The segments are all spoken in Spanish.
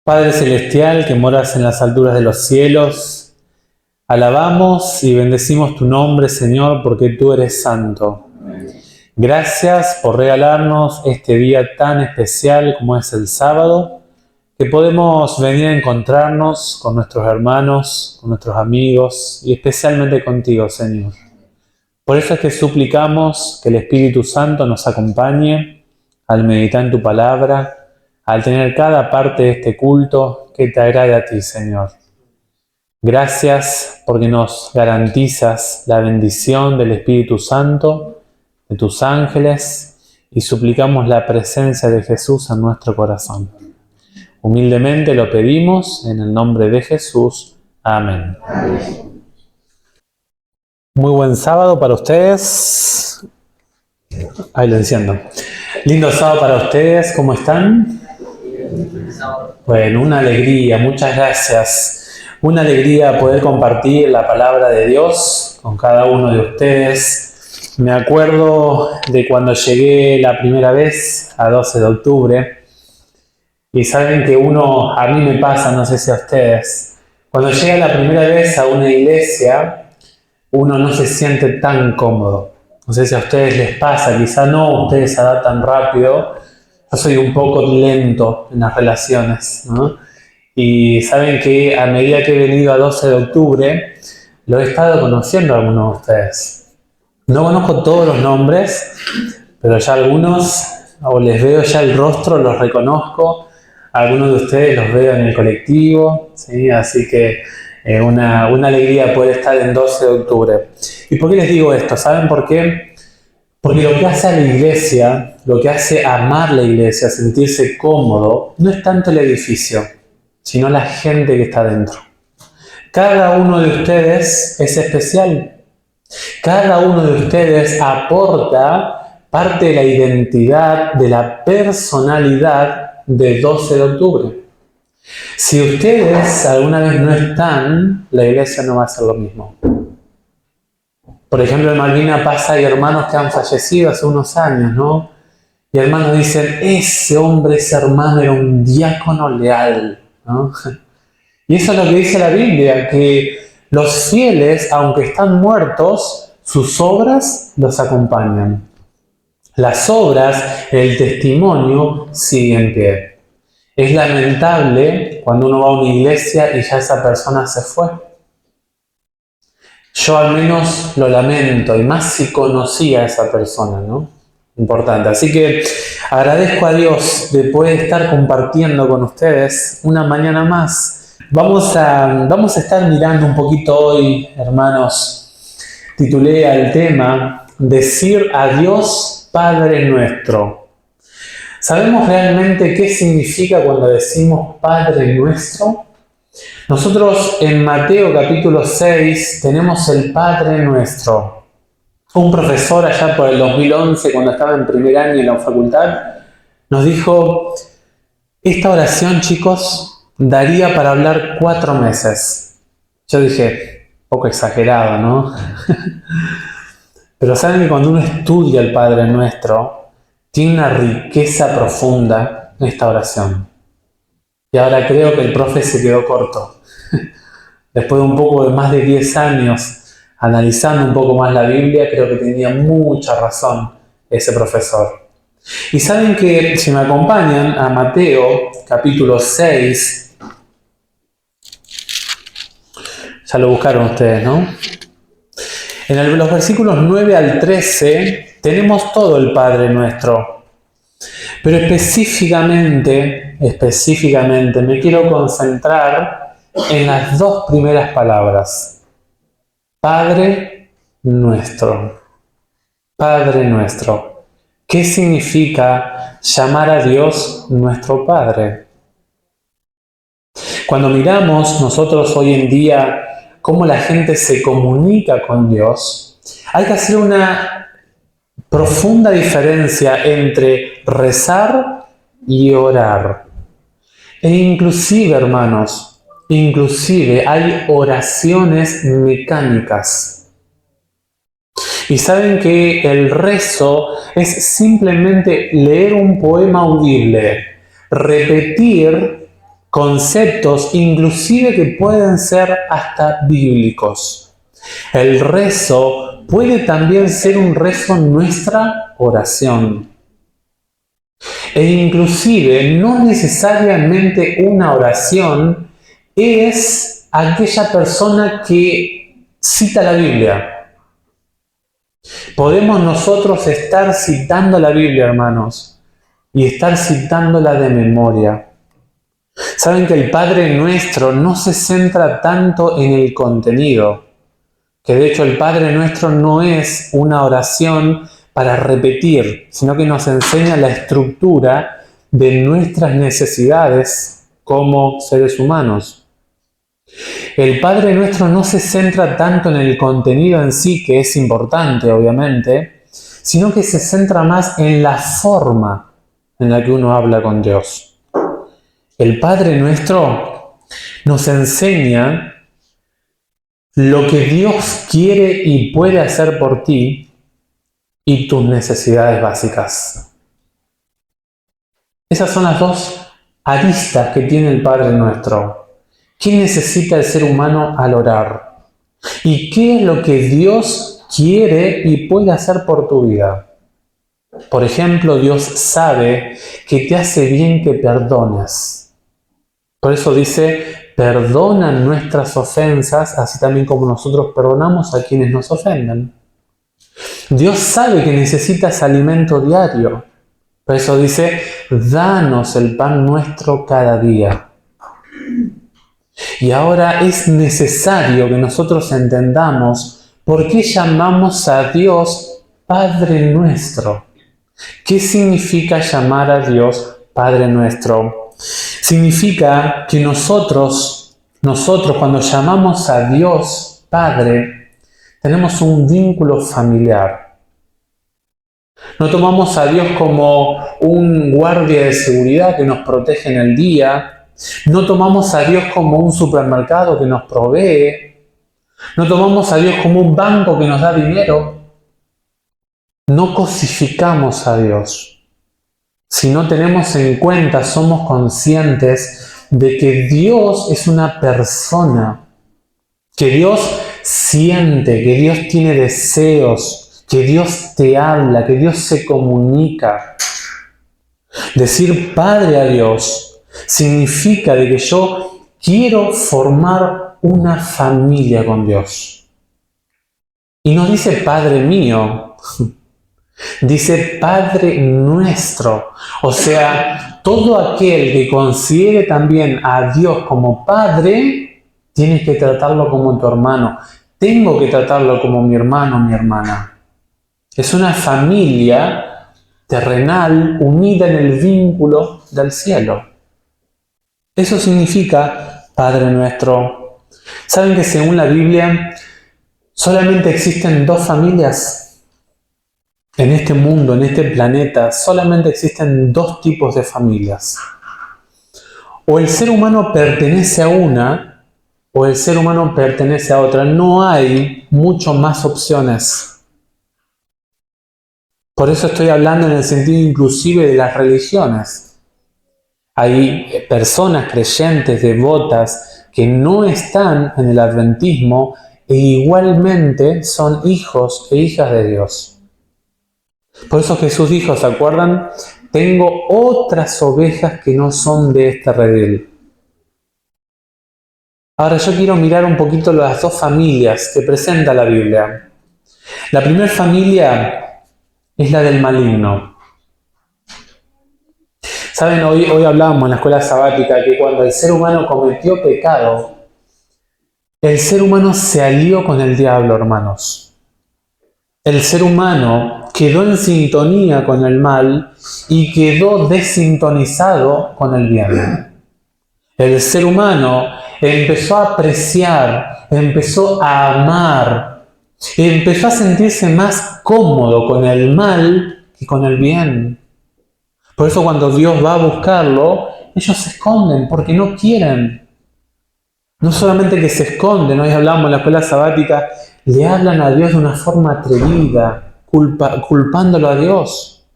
Padre Celestial, que moras en las alturas de los cielos, alabamos y bendecimos tu nombre, Señor, porque tú eres santo. Gracias por regalarnos este día tan especial como es el sábado, que podemos venir a encontrarnos con nuestros hermanos, con nuestros amigos y especialmente contigo, Señor. Por eso es que suplicamos que el Espíritu Santo nos acompañe al meditar en tu palabra, al tener cada parte de este culto que te agrade a ti, Señor. Gracias porque nos garantizas la bendición del Espíritu Santo, de tus ángeles, y suplicamos la presencia de Jesús en nuestro corazón. Humildemente lo pedimos en el nombre de Jesús. Amén. Muy buen sábado para ustedes. Ahí lo enciendo. Lindo sábado para ustedes. ¿Cómo están? Bueno, una alegría. Muchas gracias. Una alegría poder compartir la palabra de Dios con cada uno de ustedes. Me acuerdo de cuando llegué la primera vez a 12 de octubre. Y saben que a mí me pasa, no sé si a ustedes, cuando llega la primera vez a una iglesia, uno no se siente tan cómodo. No sé si a ustedes les pasa, quizá no, ustedes se adaptan rápido. Yo soy un poco lento en las relaciones, ¿no? Y saben que a medida que he venido a 12 de octubre, lo he estado conociendo a algunos de ustedes. No conozco todos los nombres, pero ya algunos, o les veo ya el rostro, los reconozco. Algunos de ustedes los veo en el colectivo, ¿sí? Así que una alegría poder estar en 12 de octubre. ¿Y por qué les digo esto? ¿Saben por qué? Porque lo que hace a la iglesia, lo que hace amar la iglesia, sentirse cómodo, no es tanto el edificio, sino la gente que está dentro. Cada uno de ustedes es especial. Cada uno de ustedes aporta parte de la identidad, de la personalidad de 12 de octubre. Si ustedes alguna vez no están, la iglesia no va a hacer lo mismo. Por ejemplo, en Malvina pasa, hay hermanos que han fallecido hace unos años, ¿no? Y hermanos dicen, ese hombre, ese hermano era un diácono leal, ¿no? Y eso es lo que dice la Biblia, que los fieles, aunque están muertos, sus obras los acompañan. Las obras, el testimonio, sigue en pie. Es lamentable cuando uno va a una iglesia y ya esa persona se fue. Yo al menos lo lamento, y más si conocía a esa persona, ¿no? Importante. Así que agradezco a Dios de poder estar compartiendo con ustedes una mañana más. Vamos a estar mirando un poquito hoy, hermanos. Titulé al tema Decir a Dios Padre Nuestro. ¿Sabemos realmente qué significa cuando decimos Padre Nuestro? Nosotros en Mateo capítulo 6 tenemos el Padre Nuestro. Un profesor allá por el 2011, cuando estaba en primer año en la facultad, nos dijo, esta oración, chicos, daría para hablar 4 meses. Yo dije, poco exagerado, ¿no? Pero saben que cuando uno estudia el Padre Nuestro, tiene una riqueza profunda en esta oración. Y ahora creo que el profe se quedó corto. Después de un poco de más de 10 años analizando un poco más la Biblia, creo que tenía mucha razón ese profesor. Y saben que si me acompañan a Mateo capítulo 6, ya lo buscaron ustedes, ¿no? En los versículos 9 al 13 tenemos todo el Padre Nuestro. Pero específicamente me quiero concentrar en las 2 primeras palabras. Padre Nuestro. Padre Nuestro. ¿Qué significa llamar a Dios nuestro Padre? Cuando miramos nosotros hoy en día cómo la gente se comunica con Dios, hay que hacer una profunda diferencia entre rezar y orar. E inclusive, hermanos, hay oraciones mecánicas. Y saben que el rezo es simplemente leer un poema audible, repetir conceptos inclusive que pueden ser hasta bíblicos. El rezo puede también ser un rezo en nuestra oración. E inclusive no necesariamente una oración es aquella persona que cita la Biblia. Podemos nosotros estar citando la Biblia, hermanos, y estar citándola de memoria. Saben que el Padre Nuestro no se centra tanto en el contenido, que de hecho el Padre Nuestro no es una oración para repetir, sino que nos enseña la estructura de nuestras necesidades como seres humanos. El Padre Nuestro no se centra tanto en el contenido en sí, que es importante obviamente, sino que se centra más en la forma en la que uno habla con Dios. El Padre Nuestro nos enseña lo que Dios quiere y puede hacer por ti y tus necesidades básicas. Esas son las dos aristas que tiene el Padre Nuestro. ¿Qué necesita el ser humano al orar? ¿Y qué es lo que Dios quiere y puede hacer por tu vida? Por ejemplo, Dios sabe que te hace bien que perdones. Por eso dice, perdona nuestras ofensas, así también como nosotros perdonamos a quienes nos ofenden. Dios sabe que necesitas alimento diario. Por eso dice, danos el pan nuestro cada día. Y ahora es necesario que nosotros entendamos por qué llamamos a Dios Padre Nuestro. ¿Qué significa llamar a Dios Padre Nuestro? Significa que nosotros cuando llamamos a Dios Padre, tenemos un vínculo familiar. No tomamos a Dios como un guardia de seguridad que nos protege en el día. No tomamos a Dios como un supermercado que nos provee. No tomamos a Dios como un banco que nos da dinero. No cosificamos a Dios. Si no tenemos en cuenta, somos conscientes de que Dios es una persona, que Dios siente, que Dios tiene deseos, que Dios te habla, que Dios se comunica. Decir Padre a Dios significa de que yo quiero formar una familia con Dios. Y no dice Padre mío, dice Padre Nuestro. O sea, todo aquel que considere también a Dios como Padre, tienes que tratarlo como tu hermano. Tengo que tratarlo como mi hermano, mi hermana. Es una familia terrenal unida en el vínculo del cielo. Eso significa Padre Nuestro. ¿Saben que según la Biblia solamente existen dos familias? En este mundo, en este planeta, solamente existen dos tipos de familias. O el ser humano pertenece a una, o el ser humano pertenece a otra. No hay mucho más opciones. Por eso estoy hablando en el sentido inclusive de las religiones. Hay personas creyentes, devotas, que no están en el adventismo e igualmente son hijos e hijas de Dios. Por eso Jesús dijo, ¿se acuerdan? Tengo otras ovejas que no son de este redil. Ahora yo quiero mirar un poquito las dos familias que presenta la Biblia. La primera familia es la del maligno. Saben, hoy hablábamos en la escuela sabática que cuando el ser humano cometió pecado, el ser humano se alió con el diablo, hermanos. El ser humano quedó en sintonía con el mal y quedó desintonizado con el bien. El ser humano empezó a apreciar, empezó a amar, empezó a sentirse más cómodo con el mal que con el bien. Por eso cuando Dios va a buscarlo, ellos se esconden porque no quieren. No solamente que se esconden, hoy hablamos en la escuela sabática, le hablan a Dios de una forma atrevida, culpándolo a Dios.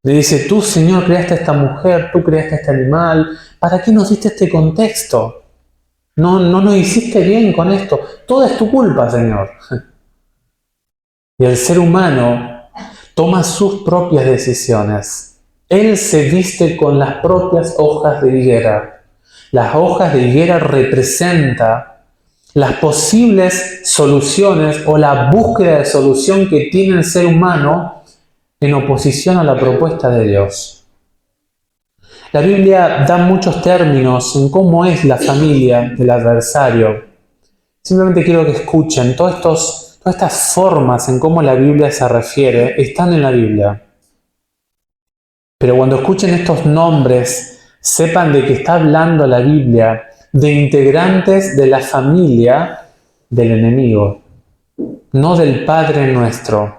Le dice, tú, Señor, creaste a esta mujer, tú creaste a este animal, ¿para qué nos diste este contexto? No nos hiciste bien con esto. Toda es tu culpa, Señor. Y el ser humano toma sus propias decisiones. Él se viste con las propias hojas de higuera. Las hojas de higuera representan las posibles soluciones o la búsqueda de solución que tiene el ser humano en oposición a la propuesta de Dios. La Biblia da muchos términos en cómo es la familia del adversario. Simplemente quiero que escuchen, todas estas formas en cómo la Biblia se refiere están en la Biblia. Pero cuando escuchen estos nombres, sepan de que está hablando la Biblia de integrantes de la familia del enemigo, no del Padre nuestro.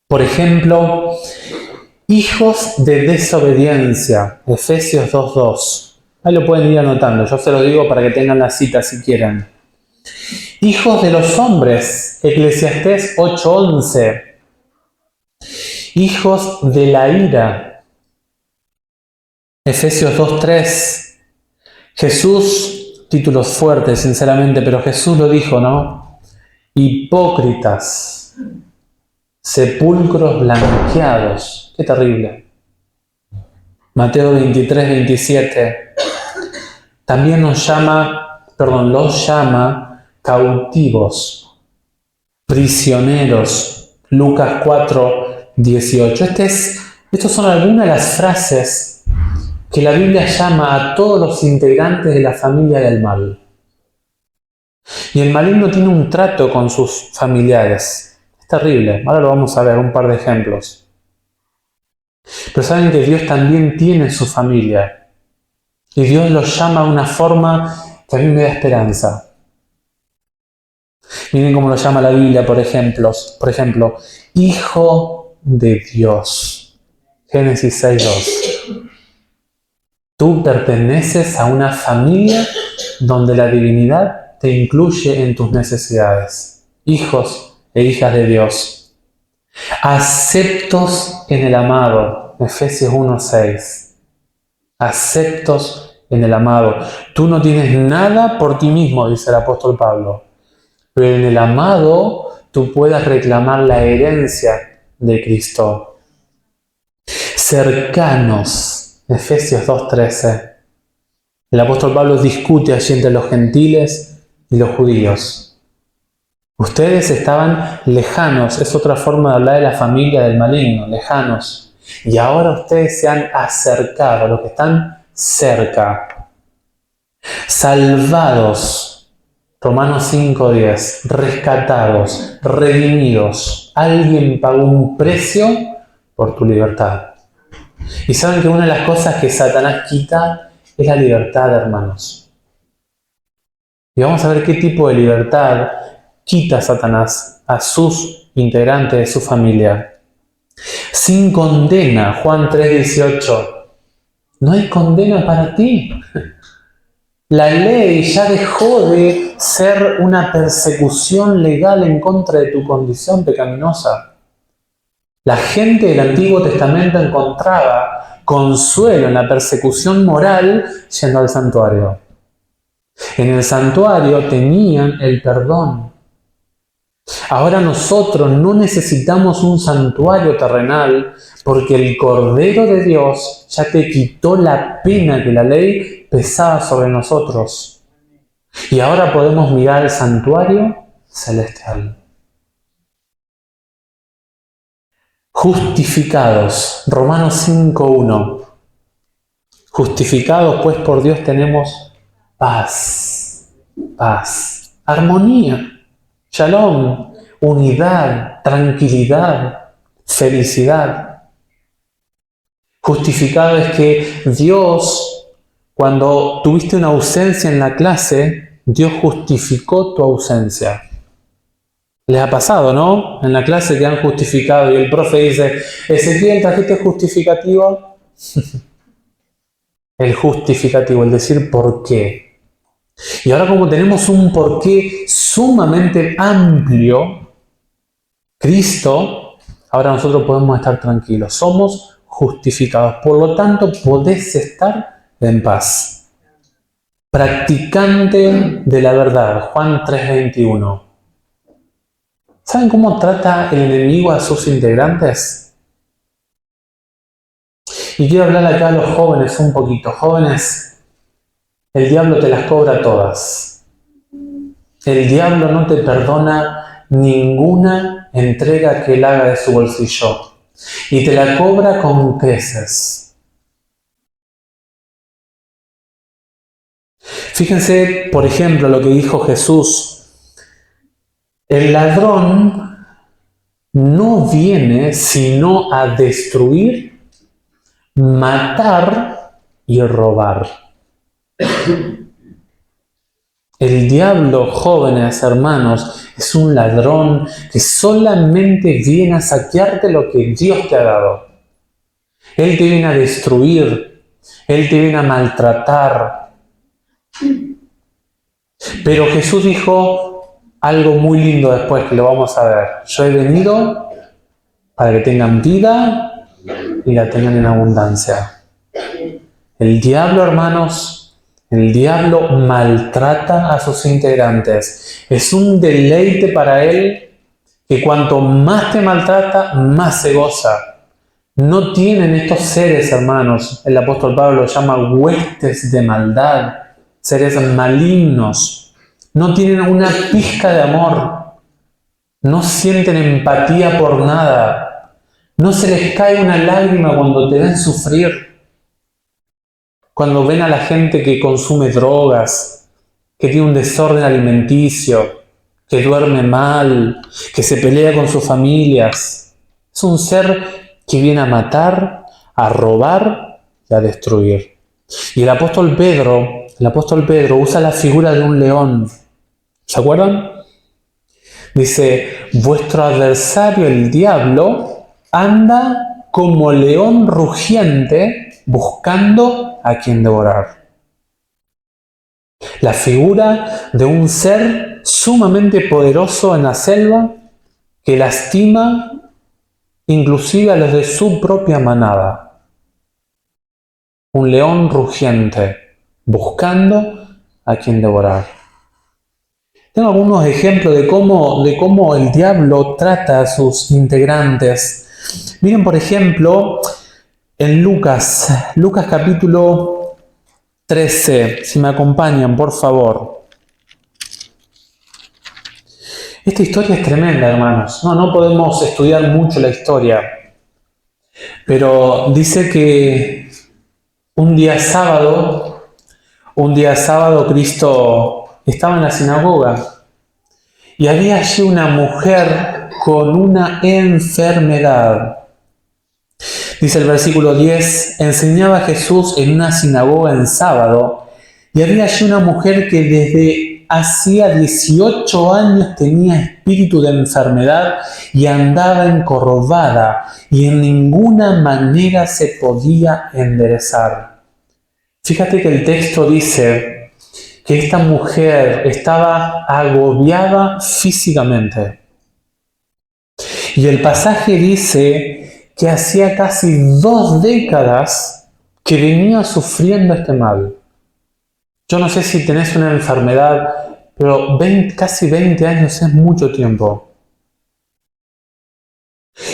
Por ejemplo, hijos de desobediencia, Efesios 2:2. Ahí lo pueden ir anotando, yo se lo digo para que tengan la cita si quieren. Hijos de los hombres, Eclesiastés 8:11. Hijos de la ira, Efesios 2:3. Jesús, títulos fuertes sinceramente, pero Jesús lo dijo, ¿no? Hipócritas, sepulcros blanqueados. Qué terrible. Mateo 23:27. También los llama cautivos, prisioneros. Lucas 4:18. Estas son algunas de las frases que la Biblia llama a todos los integrantes de la familia del mal. Y el maligno tiene un trato con sus familiares. Es terrible. Ahora lo vamos a ver, un par de ejemplos. Pero saben que Dios también tiene su familia. Y Dios los llama de una forma que a mí me da esperanza. Miren cómo lo llama la Biblia, por ejemplo, Hijo de Dios. Génesis 6:2. Tú perteneces a una familia donde la divinidad te incluye en tus necesidades. Hijos e hijas de Dios. Aceptos en el amado. Efesios 1:6. Aceptos en el amado. Tú no tienes nada por ti mismo, dice el apóstol Pablo. Pero en el amado tú puedas reclamar la herencia de Cristo. Cercanos. Efesios 2:13. El apóstol Pablo discute allí entre los gentiles y los judíos. Ustedes estaban lejanos, es otra forma de hablar de la familia del maligno, lejanos. Y ahora ustedes se han acercado, los que están cerca. Salvados, Romanos 5:10, rescatados, redimidos. Alguien pagó un precio por tu libertad. Y saben que una de las cosas que Satanás quita es la libertad, hermanos. Y vamos a ver qué tipo de libertad quita Satanás a sus integrantes de su familia. Sin condena, Juan 3:18. No hay condena para ti. La ley ya dejó de ser una persecución legal en contra de tu condición pecaminosa. La gente del Antiguo Testamento encontraba consuelo en la persecución moral yendo al santuario. En el santuario tenían el perdón. Ahora nosotros no necesitamos un santuario terrenal porque el Cordero de Dios ya te quitó la pena que la ley pesaba sobre nosotros. Y ahora podemos mirar el santuario celestial. Justificados, Romanos 5:1. Justificados pues por Dios tenemos paz, armonía, shalom, unidad, tranquilidad, felicidad. Justificado es que Dios, cuando tuviste una ausencia en la clase, Dios justificó tu ausencia. Les ha pasado, ¿no? En la clase que han justificado y el profe dice, Ezequiel, ¿trajiste justificativo? El justificativo, el decir por qué. Y ahora como tenemos un porqué sumamente amplio, Cristo, ahora nosotros podemos estar tranquilos. Somos justificados. Por lo tanto, podés estar en paz. Practicante de la verdad, Juan 3:21. ¿Saben cómo trata el enemigo a sus integrantes? Y quiero hablar acá a los jóvenes un poquito. Jóvenes, el diablo te las cobra todas. El diablo no te perdona ninguna entrega que él haga de su bolsillo. Y te la cobra con creces. Fíjense, por ejemplo, lo que dijo Jesús. El ladrón no viene sino a destruir, matar y robar. El diablo, jóvenes hermanos, es un ladrón que solamente viene a saquearte lo que Dios te ha dado. Él te viene a destruir, él te viene a maltratar. Pero Jesús dijo algo muy lindo después que lo vamos a ver. Yo he venido para que tengan vida y la tengan en abundancia. El diablo, hermanos, el diablo maltrata a sus integrantes. Es un deleite para él que cuanto más te maltrata, más se goza. No tienen estos seres, hermanos, el apóstol Pablo los llama huestes de maldad, seres malignos. No tienen una pizca de amor. No sienten empatía por nada. No se les cae una lágrima cuando te ven sufrir. Cuando ven a la gente que consume drogas, que tiene un desorden alimenticio, que duerme mal, que se pelea con sus familias. Es un ser que viene a matar, a robar y a destruir. Y el apóstol Pedro usa la figura de un león. ¿Se acuerdan? Dice, vuestro adversario el diablo anda como león rugiente buscando a quien devorar. La figura de un ser sumamente poderoso en la selva que lastima inclusive a los de su propia manada. Un león rugiente buscando a quien devorar. Tengo algunos ejemplos de cómo el diablo trata a sus integrantes. Miren, por ejemplo, en Lucas capítulo 13, si me acompañan, por favor. Esta historia es tremenda, hermanos. No podemos estudiar mucho la historia, pero dice que un día sábado Cristo estaba en la sinagoga y había allí una mujer con una enfermedad. Dice el versículo 10, enseñaba Jesús en una sinagoga en sábado y había allí una mujer que desde hacía 18 años tenía espíritu de enfermedad y andaba encorvada y en ninguna manera se podía enderezar. Fíjate que el texto dice que esta mujer estaba agobiada físicamente. Y el pasaje dice que hacía casi 2 décadas que venía sufriendo este mal. Yo no sé si tenés una enfermedad, pero casi 20 años es mucho tiempo.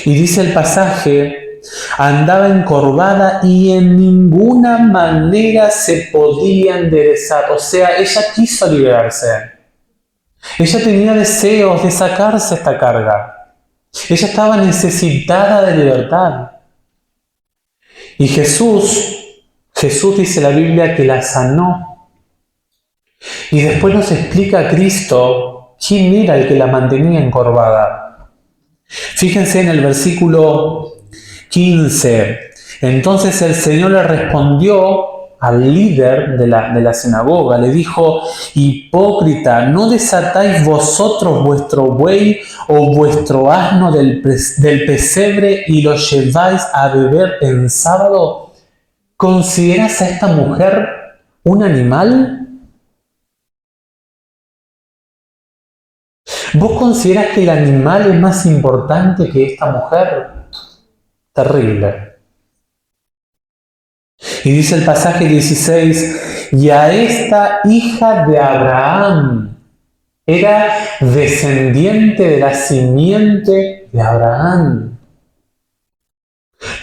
Y dice el pasaje, andaba encorvada y en ninguna manera se podía enderezar. O sea, ella quiso liberarse. Ella tenía deseos de sacarse esta carga. Ella estaba necesitada de libertad. Y Jesús dice la Biblia que la sanó. Y después nos explica a Cristo quién era el que la mantenía encorvada. Fíjense en el versículo 15. Entonces el Señor le respondió al líder de la sinagoga, le dijo, hipócrita, ¿no desatáis vosotros vuestro buey o vuestro asno del pesebre y lo lleváis a beber en sábado? ¿Consideras a esta mujer un animal? ¿Vos considerás que el animal es más importante que esta mujer? Terrible. Y dice el pasaje 16, y a esta hija de Abraham, era descendiente de la simiente de Abraham.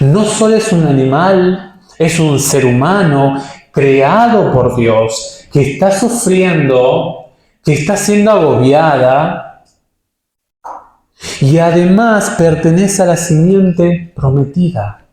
No solo es un animal, es un ser humano creado por Dios, que está sufriendo, que está siendo agobiada, y además pertenece a la simiente prometida.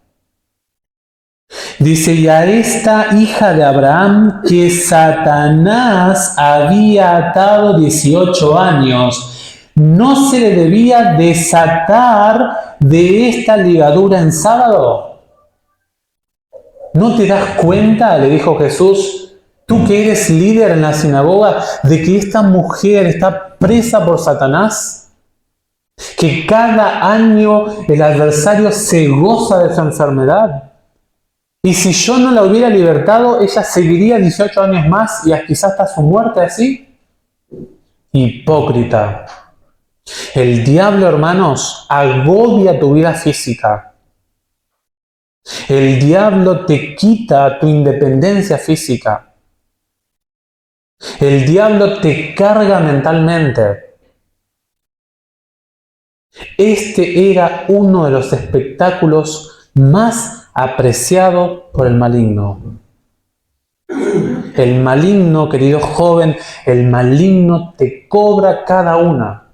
Dice, y a esta hija de Abraham que Satanás había atado 18 años, no se le debía desatar de esta ligadura en sábado. ¿No te das cuenta, le dijo Jesús, tú que eres líder en la sinagoga, de que esta mujer está presa por Satanás? Que cada año el adversario se goza de su enfermedad. Y si yo no la hubiera libertado, ella seguiría 18 años más y quizás hasta su muerte así. Hipócrita. El diablo, hermanos, agobia tu vida física. El diablo te quita tu independencia física. El diablo te carga mentalmente. Este era uno de los espectáculos más apreciado por el maligno. El maligno, querido joven, el maligno te cobra cada una.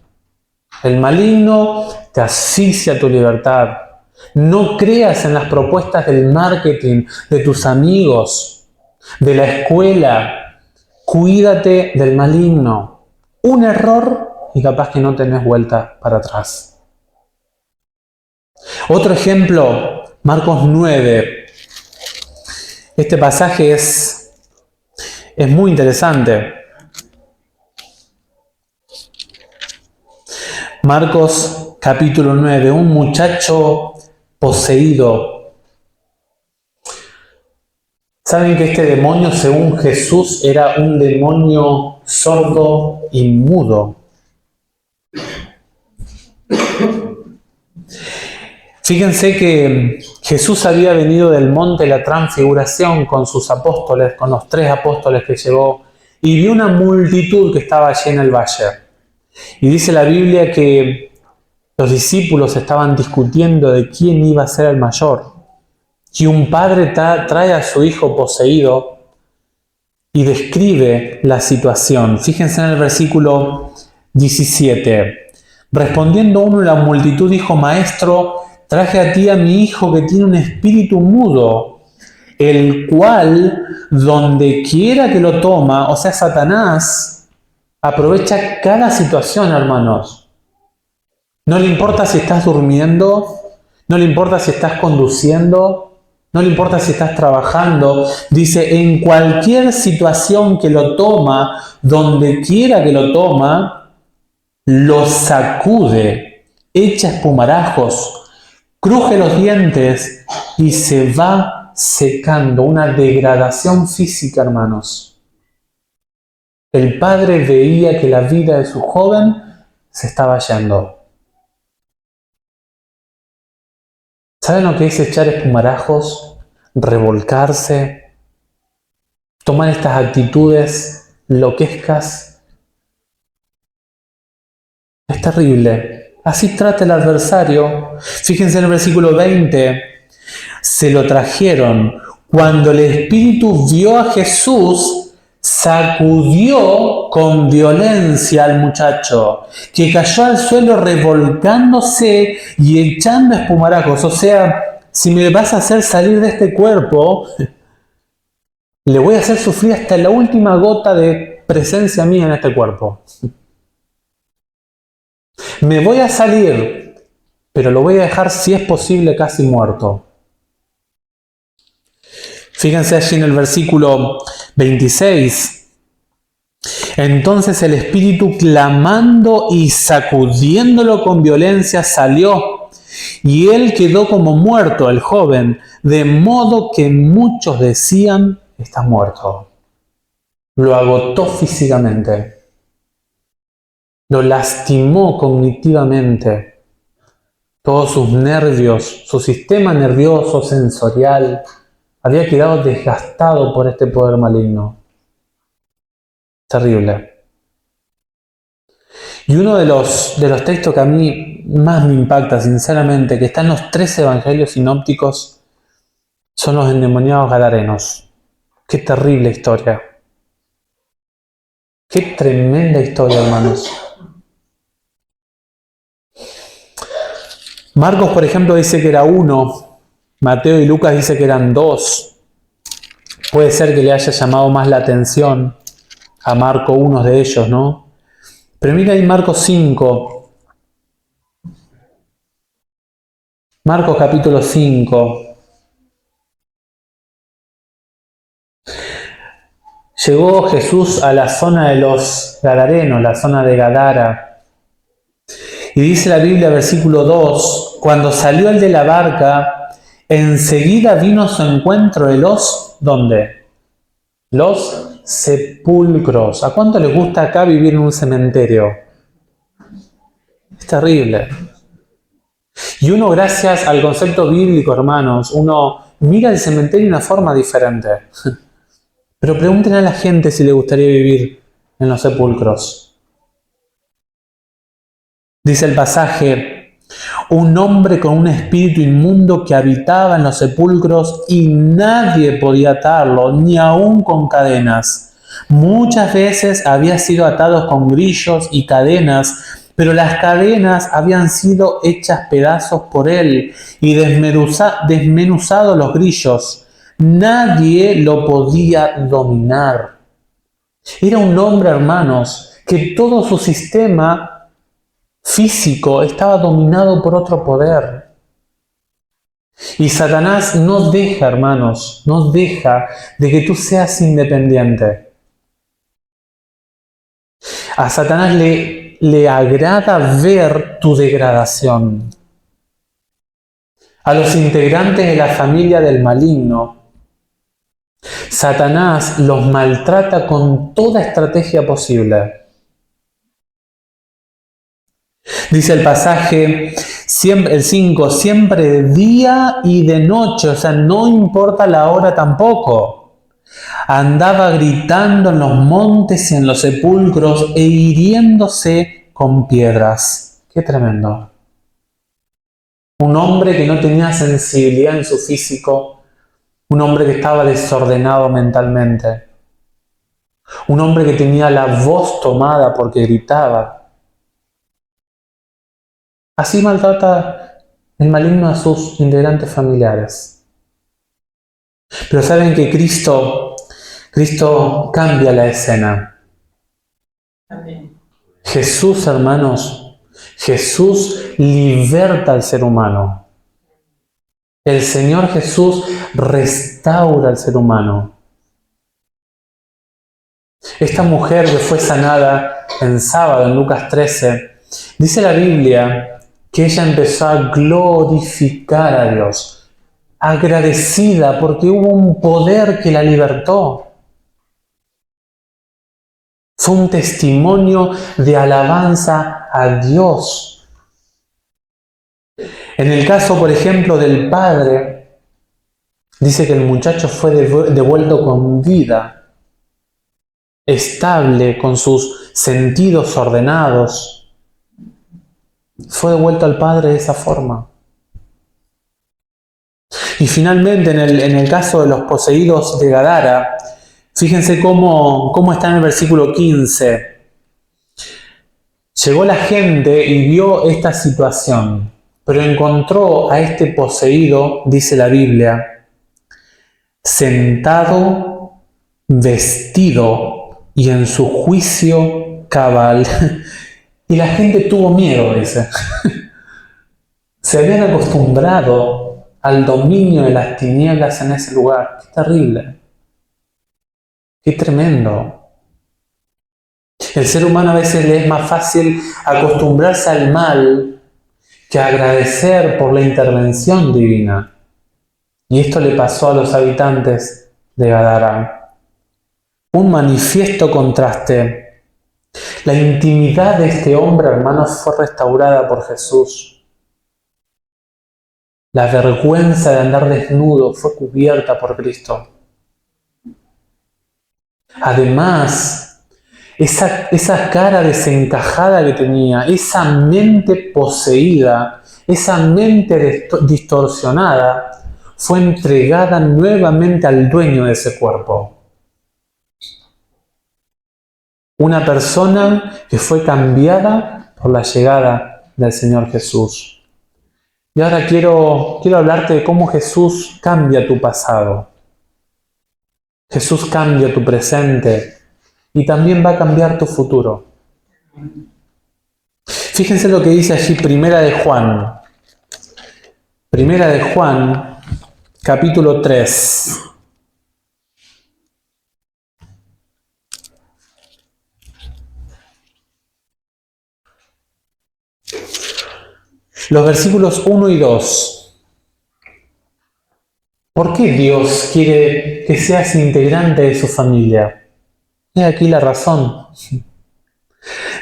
El maligno te asfixia tu libertad. No creas en las propuestas del marketing, de tus amigos, de la escuela. Cuídate del maligno. Un error y capaz que no tenés vuelta para atrás. Otro ejemplo, Marcos 9. Este pasaje es muy interesante. Marcos capítulo 9. Un muchacho poseído. ¿Saben que este demonio, según Jesús, era un demonio sordo y mudo? Fíjense que Jesús había venido del monte de la transfiguración con sus apóstoles, con los 3 apóstoles que llevó, y vio una multitud que estaba allí en el valle. Y dice la Biblia que los discípulos estaban discutiendo de quién iba a ser el mayor. Y un padre trae a su hijo poseído y describe la situación. Fíjense en el versículo 17. Respondiendo uno de la multitud dijo, Maestro, traje a ti a mi hijo que tiene un espíritu mudo, el cual, donde quiera que lo toma, o sea, Satanás, aprovecha cada situación, hermanos. No le importa si estás durmiendo, no le importa si estás conduciendo, no le importa si estás trabajando. Dice, en cualquier situación que lo toma, donde quiera que lo toma, lo sacude, echa espumarajos, cruje los dientes y se va secando. Una degradación física, hermanos. El padre veía que la vida de su joven se estaba yendo. ¿Saben lo que es echar espumarajos? Revolcarse, tomar estas actitudes loquescas. Es terrible. Así trata el adversario. Fíjense en el versículo 20. Se lo trajeron. Cuando el espíritu vio a Jesús, sacudió con violencia al muchacho, que cayó al suelo revolcándose y echando espumarajos. O sea, si me vas a hacer salir de este cuerpo, le voy a hacer sufrir hasta la última gota de presencia mía en este cuerpo. Me voy a salir, pero lo voy a dejar, si es posible, casi muerto. Fíjense allí en el versículo 26. Entonces el espíritu, clamando y sacudiéndolo con violencia, salió, y él quedó como muerto, el joven, de modo que muchos decían, está muerto. Lo agotó físicamente. Lo lastimó cognitivamente. Todos sus nervios, su sistema nervioso sensorial, había quedado desgastado por este poder maligno. Terrible. Y uno de los textos que a mí más me impacta, sinceramente, que está en los 3 evangelios sinópticos, son los endemoniados gadarenos. Qué terrible historia. Qué tremenda historia, hermanos. Marcos, por ejemplo, dice que era 1. Mateo y Lucas dice que eran 2. Puede ser que le haya llamado más la atención a Marco uno de ellos, ¿no? Pero mira ahí Marcos 5. Marcos capítulo 5. Llegó Jesús a la zona de los Gadarenos, la zona de Gadara. Y dice la Biblia, versículo 2, cuando salió el de la barca, enseguida vino a su encuentro de los, ¿dónde? Los sepulcros. ¿A cuánto les gusta acá vivir en un cementerio? Es terrible. Y uno, gracias al concepto bíblico, hermanos, uno mira el cementerio de una forma diferente. Pero pregunten a la gente si le gustaría vivir en los sepulcros. Dice el pasaje, un hombre con un espíritu inmundo que habitaba en los sepulcros y nadie podía atarlo, ni aun con cadenas. Muchas veces había sido atado con grillos y cadenas, pero las cadenas habían sido hechas pedazos por él y desmenuzado los grillos. Nadie lo podía dominar. Era un hombre, hermanos, que todo su sistema físico estaba dominado por otro poder. Y Satanás no deja, hermanos, no deja de que tú seas independiente. A Satanás le agrada ver tu degradación. A los integrantes de la familia del maligno, Satanás los maltrata con toda estrategia posible. Dice el pasaje, siempre, el 5, siempre de día y de noche, o sea, no importa la hora tampoco. Andaba gritando en los montes y en los sepulcros e hiriéndose con piedras. Qué tremendo. Un hombre que no tenía sensibilidad en su físico, un hombre que estaba desordenado mentalmente, un hombre que tenía la voz tomada porque gritaba. Así maltrata el maligno a sus integrantes familiares. Pero saben que Cristo cambia la escena. Amén. Jesús, hermanos, Jesús liberta al ser humano. El Señor Jesús restaura al ser humano. Esta mujer que fue sanada en sábado, en Lucas 13, dice la Biblia que ella empezó a glorificar a Dios, agradecida porque hubo un poder que la libertó. Fue un testimonio de alabanza a Dios. En el caso, por ejemplo, del padre, dice que el muchacho fue devuelto con vida, estable, con sus sentidos ordenados. Fue devuelto al Padre de esa forma. Y finalmente, en el caso de los poseídos de Gadara, fíjense cómo está en el versículo 15. Llegó la gente y vio esta situación, pero encontró a este poseído, dice la Biblia, sentado, vestido y en su juicio cabal. Y la gente tuvo miedo, dice. Se habían acostumbrado al dominio de las tinieblas en ese lugar. Qué terrible. Qué tremendo. El ser humano a veces le es más fácil acostumbrarse al mal que agradecer por la intervención divina. Y esto le pasó a los habitantes de Gadara. Un manifiesto contraste. La intimidad de este hombre, hermanos, fue restaurada por Jesús. La vergüenza de andar desnudo fue cubierta por Cristo. Además, esa cara desencajada que tenía, esa mente poseída, esa mente distorsionada, fue entregada nuevamente al dueño de ese cuerpo. Una persona que fue cambiada por la llegada del Señor Jesús. Y ahora quiero hablarte de cómo Jesús cambia tu pasado. Jesús cambia tu presente y también va a cambiar tu futuro. Fíjense lo que dice allí Primera de Juan. Primera de Juan, capítulo 3. Los versículos 1 y 2. ¿Por qué Dios quiere que seas integrante de su familia? He aquí la razón.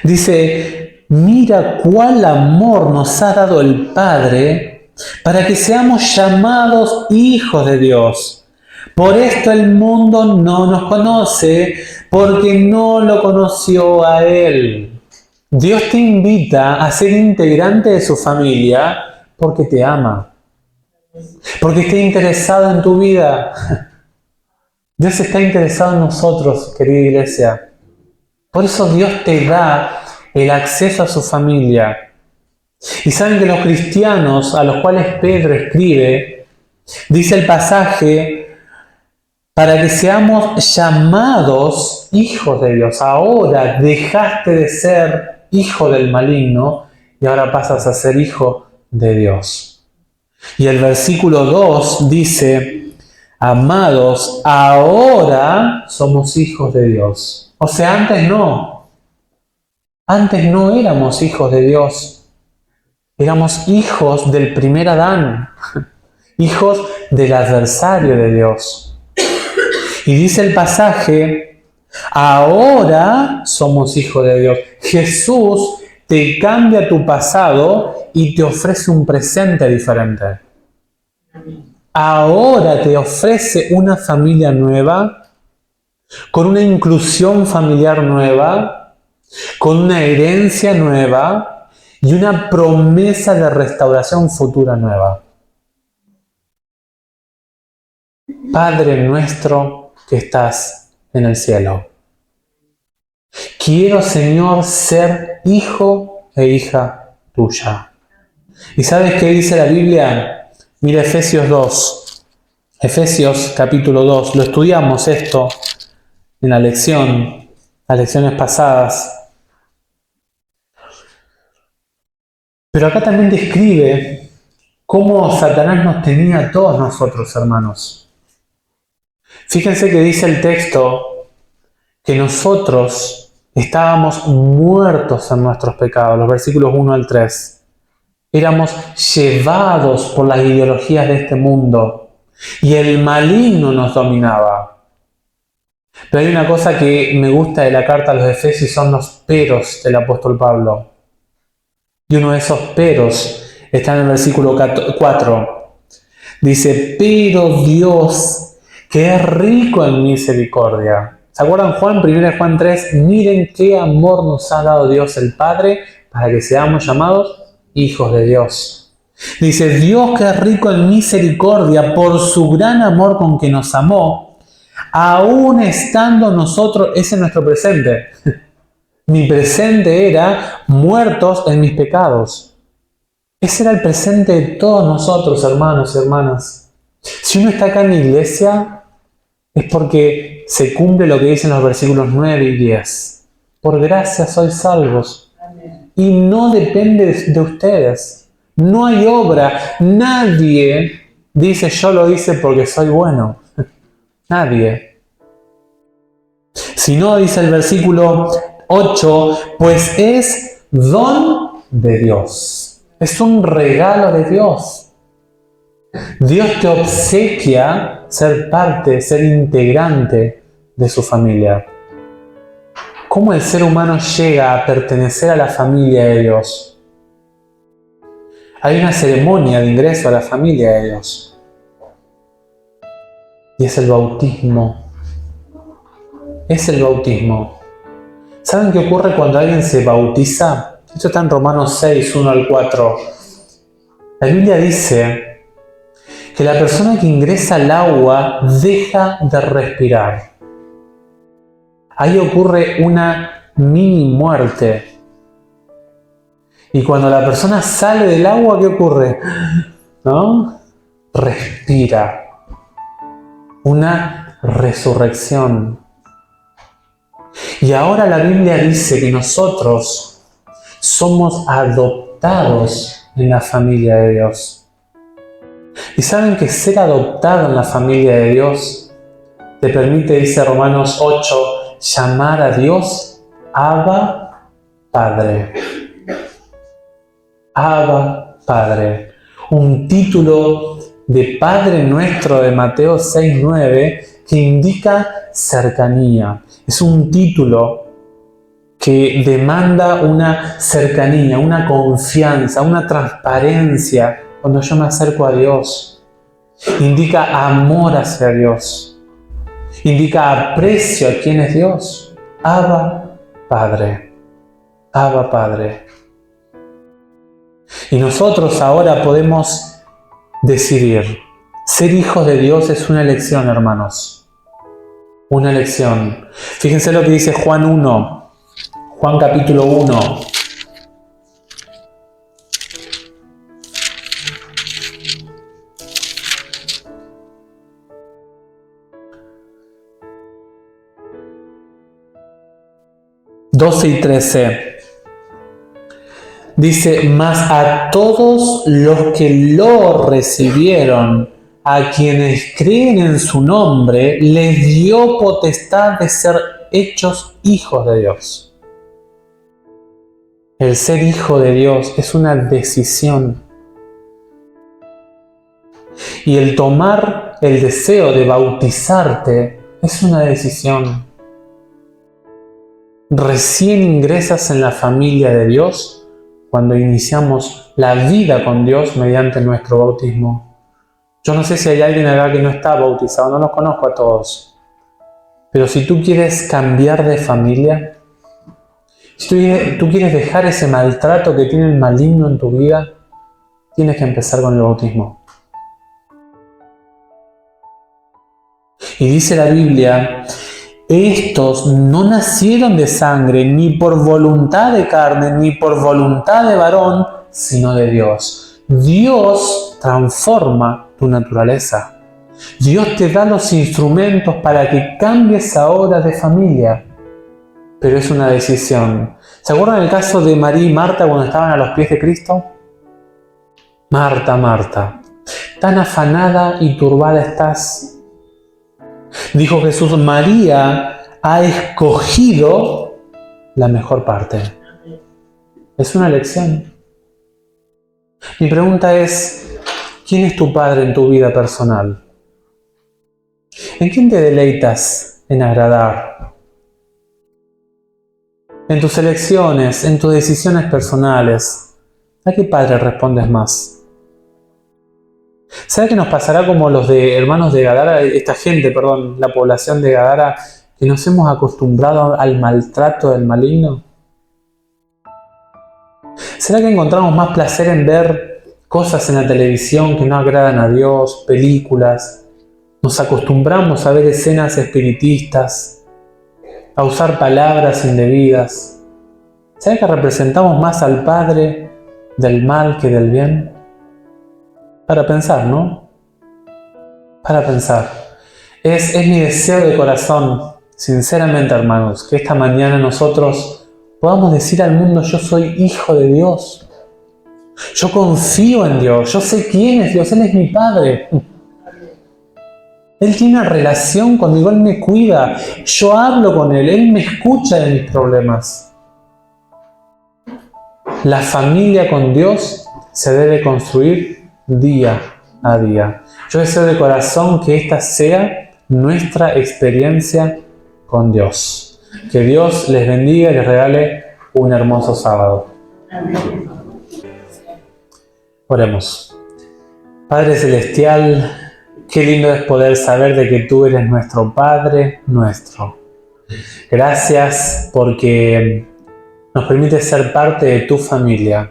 Dice, mira cuál amor nos ha dado el Padre para que seamos llamados hijos de Dios. Por esto el mundo no nos conoce, porque no lo conoció a Él. Dios te invita a ser integrante de su familia porque te ama, porque está interesado en tu vida. Dios está interesado en nosotros, querida iglesia. Por eso Dios te da el acceso a su familia. Y saben que los cristianos a los cuales Pedro escribe, dice el pasaje, para que seamos llamados hijos de Dios. Ahora dejaste de ser hijo del maligno y ahora pasas a ser hijo de Dios. Y el versículo 2 dice, amados, ahora somos hijos de Dios. O sea, antes no. Antes no éramos hijos de Dios. Éramos hijos del primer Adán. Hijos del adversario de Dios. Y dice el pasaje, ahora somos hijos de Dios. Jesús te cambia tu pasado y te ofrece un presente diferente. Ahora te ofrece una familia nueva, con una inclusión familiar nueva, con una herencia nueva y una promesa de restauración futura nueva. Padre nuestro que estás en el cielo. Quiero, Señor, ser hijo e hija tuya. ¿Y sabes qué dice la Biblia? Mira Efesios 2. Efesios capítulo 2. Lo estudiamos esto en las lecciones pasadas. Pero acá también describe cómo Satanás nos tenía a todos nosotros, hermanos. Fíjense que dice el texto que nosotros estábamos muertos en nuestros pecados, los versículos 1 al 3. Éramos llevados por las ideologías de este mundo y el maligno nos dominaba. Pero hay una cosa que me gusta de la carta a los Efesios, son los peros del apóstol Pablo. Y uno de esos peros está en el versículo 4. Dice, pero Dios, que es rico en misericordia. ¿Se acuerdan Juan? 1 Juan 3, miren qué amor nos ha dado Dios el Padre para que seamos llamados hijos de Dios. Dice, Dios que es rico en misericordia por su gran amor con que nos amó, aún estando nosotros, ese es nuestro presente. Mi presente era muertos en mis pecados. Ese era el presente de todos nosotros, hermanos y hermanas. Si uno está acá en la iglesia, es porque se cumple lo que dicen los versículos 9 y 10. Por gracia sois salvos. Y no depende de ustedes. No hay obra. Nadie dice yo lo hice porque soy bueno. Nadie. Si no, dice el versículo 8, pues es don de Dios. Es un regalo de Dios. Dios te obsequia ser parte, ser integrante de su familia. ¿Cómo el ser humano llega a pertenecer a la familia de Dios? Hay una ceremonia de ingreso a la familia de Dios. Y es el bautismo. Es el bautismo. ¿Saben qué ocurre cuando alguien se bautiza? Esto está en Romanos 6, 1 al 4. La Biblia dice que la persona que ingresa al agua deja de respirar. Ahí ocurre una mini muerte. Y cuando la persona sale del agua, ¿qué ocurre? ¿No? Respira. Una resurrección. Y ahora la Biblia dice que nosotros somos adoptados en la familia de Dios. Y saben que ser adoptado en la familia de Dios te permite, dice Romanos 8, llamar a Dios Abba Padre. Abba Padre. Un título de Padre Nuestro de Mateo 6:9 que indica cercanía. Es un título que demanda una cercanía, una confianza, una transparencia cuando yo me acerco a Dios. Indica amor hacia Dios. Indica aprecio a quién es Dios. Abba Padre. Abba Padre. Y nosotros ahora podemos decidir. Ser hijos de Dios es una elección, hermanos. Una elección. Fíjense lo que dice Juan 1. Juan capítulo 1. (12 y 13). Dice, mas a todos los que lo recibieron, a quienes creen en su nombre, les dio potestad de ser hechos hijos de Dios. El ser hijo de Dios es una decisión. Y el tomar el deseo de bautizarte es una decisión. Recién ingresas en la familia de Dios cuando iniciamos la vida con Dios mediante nuestro bautismo. Yo no sé si hay alguien acá que no está bautizado, no los conozco a todos. Pero si tú quieres cambiar de familia, si tú quieres dejar ese maltrato que tiene el maligno en tu vida, tienes que empezar con el bautismo. Y dice la Biblia, estos no nacieron de sangre, ni por voluntad de carne, ni por voluntad de varón, sino de Dios. Dios transforma tu naturaleza. Dios te da los instrumentos para que cambies ahora de familia. Pero es una decisión. ¿Se acuerdan el caso de María y Marta cuando estaban a los pies de Cristo? Marta, Marta, tan afanada y turbada estás. Dijo Jesús, María ha escogido la mejor parte. Es una elección. Mi pregunta es, ¿quién es tu padre en tu vida personal? ¿En quién te deleitas en agradar? En tus elecciones, en tus decisiones personales, ¿a qué padre respondes más? ¿Sabe qué nos pasará como los de hermanos de Gadara, la población de Gadara, que nos hemos acostumbrado al maltrato del maligno? ¿Será que encontramos más placer en ver cosas en la televisión que no agradan a Dios, películas? Nos acostumbramos a ver escenas espiritistas, a usar palabras indebidas. ¿Será que representamos más al Padre del mal que del bien? Para pensar, ¿no? Para pensar. Es mi deseo de corazón, sinceramente, hermanos, que esta mañana nosotros podamos decir al mundo, yo soy hijo de Dios. Yo confío en Dios, yo sé quién es Dios, Él es mi Padre. Él tiene una relación conmigo, Él me cuida, yo hablo con Él me escucha de mis problemas. La familia con Dios se debe construir día a día. Yo deseo de corazón que esta sea nuestra experiencia con Dios. Que Dios les bendiga y les regale un hermoso sábado. Amén. Oremos. Padre Celestial, qué lindo es poder saber de que tú eres nuestro Padre nuestro. Gracias porque nos permite ser parte de tu familia.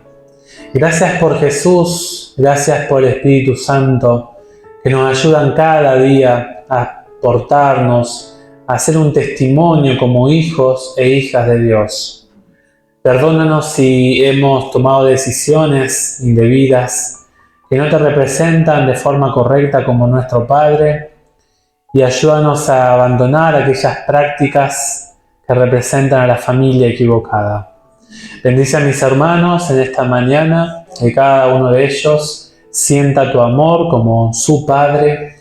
Gracias por Jesús, gracias por el Espíritu Santo, que nos ayudan cada día a portarnos, a hacer un testimonio como hijos e hijas de Dios. Perdónanos si hemos tomado decisiones indebidas que no te representan de forma correcta como nuestro Padre, y ayúdanos a abandonar aquellas prácticas que representan a la familia equivocada. Bendice a mis hermanos en esta mañana, que cada uno de ellos sienta tu amor como su Padre,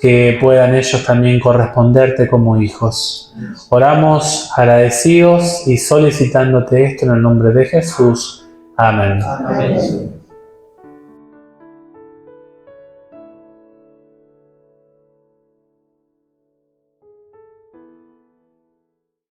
que puedan ellos también corresponderte como hijos. Oramos agradecidos y solicitándote esto en el nombre de Jesús. Amén. Amén.